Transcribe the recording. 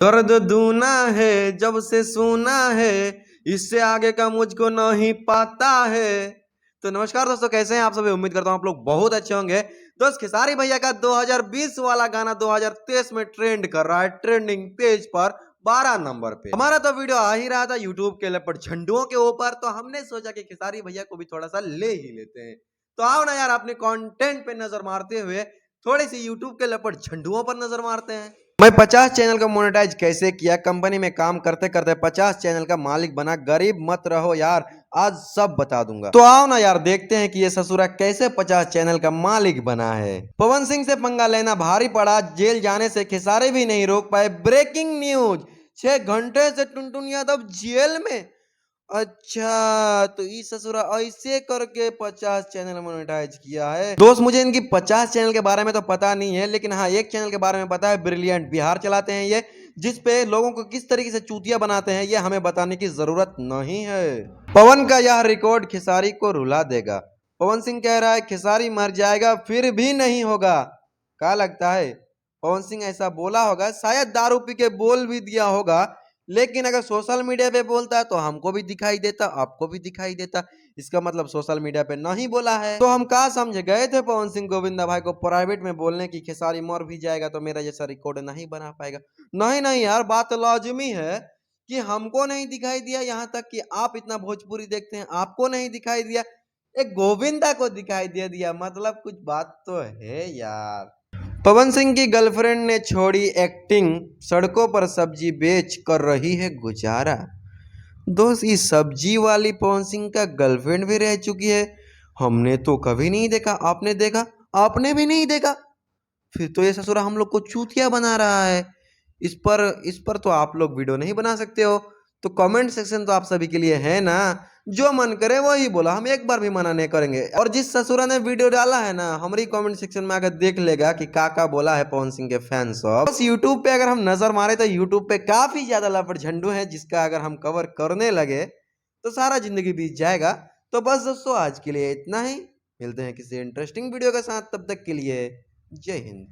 दर्द दूना है जब से सुना है, इससे आगे का मुझको नहीं पता है। तो नमस्कार दोस्तों, कैसे हैं आप सभी। उम्मीद करता हूं आप लोग बहुत अच्छे होंगे। दोस्त खेसारी भैया का 2020 वाला गाना 2023 में ट्रेंड कर रहा है, ट्रेंडिंग पेज पर 12 नंबर पे। हमारा तो वीडियो आ ही रहा था यूट्यूब के लेपर्ड झंडुओं के ऊपर, तो हमने सोचा कि खेसारी भैया को भी थोड़ा सा ले ही लेते हैं। तो आओ ना यार, अपने कंटेंट पे नजर मारते हुए थोड़ी सी यूट्यूब के लेपर्ड झंडुओं पर नजर मारते हैं। मैं 50 चैनल का मोनेटाइज कैसे किया, कंपनी में काम करते करते 50 चैनल का मालिक बना, गरीब मत रहो यार, आज सब बता दूंगा। तो आओ ना यार, देखते हैं कि ये ससुरा कैसे 50 चैनल का मालिक बना है। पवन सिंह से पंगा लेना भारी पड़ा, जेल जाने से खेसारी भी नहीं रोक पाए। ब्रेकिंग न्यूज, 6 घंटे से टुनटुन यादव जेल में। अच्छा, तो इस ससुरा ऐसे करके 50 चैनल मोनेटाइज किया है। दोस्त मुझे इनकी 50 चैनल के बारे में तो पता नहीं है, लेकिन हाँ एक चैनल के बारे में पता है, ब्रिलियंट बिहार चलाते हैं ये, जिस पे लोगों को किस तरीके से चूतिया बनाते हैं ये हमें बताने की जरूरत नहीं है। पवन का यह रिकॉर्ड खेसारी को रुला देगा। पवन सिंह कह रहा है खेसारी मर जाएगा फिर भी नहीं होगा। क्या लगता है पवन सिंह ऐसा बोला होगा? शायद दारू पी के बोल भी दिया होगा, लेकिन अगर सोशल मीडिया पे बोलता है तो हमको भी दिखाई देता, आपको भी दिखाई देता। इसका मतलब सोशल मीडिया पे नहीं बोला है। तो हम कहा समझे गए थे पवन सिंह गोविंदा भाई को प्राइवेट में बोलने की खेसारी मर भी जाएगा तो मेरा जैसा रिकॉर्ड नहीं बना पाएगा। नहीं नहीं यार, बात लाजमी है कि हमको नहीं दिखाई दिया, यहाँ तक कि आप इतना भोजपुरी देखते हैं आपको नहीं दिखाई दिया, एक गोविंदा को दिखाई दे दिया, मतलब कुछ बात तो है यार। पवन सिंह की गर्लफ्रेंड ने छोड़ी एक्टिंग, सड़कों पर सब्जी बेच कर रही है गुजारा। दोस्त इस सब्जी वाली पवन सिंह का गर्लफ्रेंड भी रह चुकी है, हमने तो कभी नहीं देखा। आपने देखा? आपने भी नहीं देखा। फिर तो ये ससुरा हम लोग को चूतिया बना रहा है। इस पर तो आप लोग वीडियो नहीं बना सकते हो। तो कमेंट सेक्शन तो आप सभी के लिए है ना, जो मन करे वही बोला, हम एक बार भी मना नहीं करेंगे। और जिस ससुरा ने वीडियो डाला है ना, हमारी कमेंट सेक्शन में आकर देख लेगा कि का बोला है पवन सिंह के फैंस। बस यूट्यूब पे अगर हम नजर मारे तो यूट्यूब पे काफी ज्यादा लपट झंडू है, जिसका अगर हम कवर करने लगे तो सारा जिंदगी बीत जाएगा। तो बस दोस्तों आज के लिए इतना ही, मिलते हैं किसी इंटरेस्टिंग वीडियो के साथ, तब तक के लिए जय हिंद।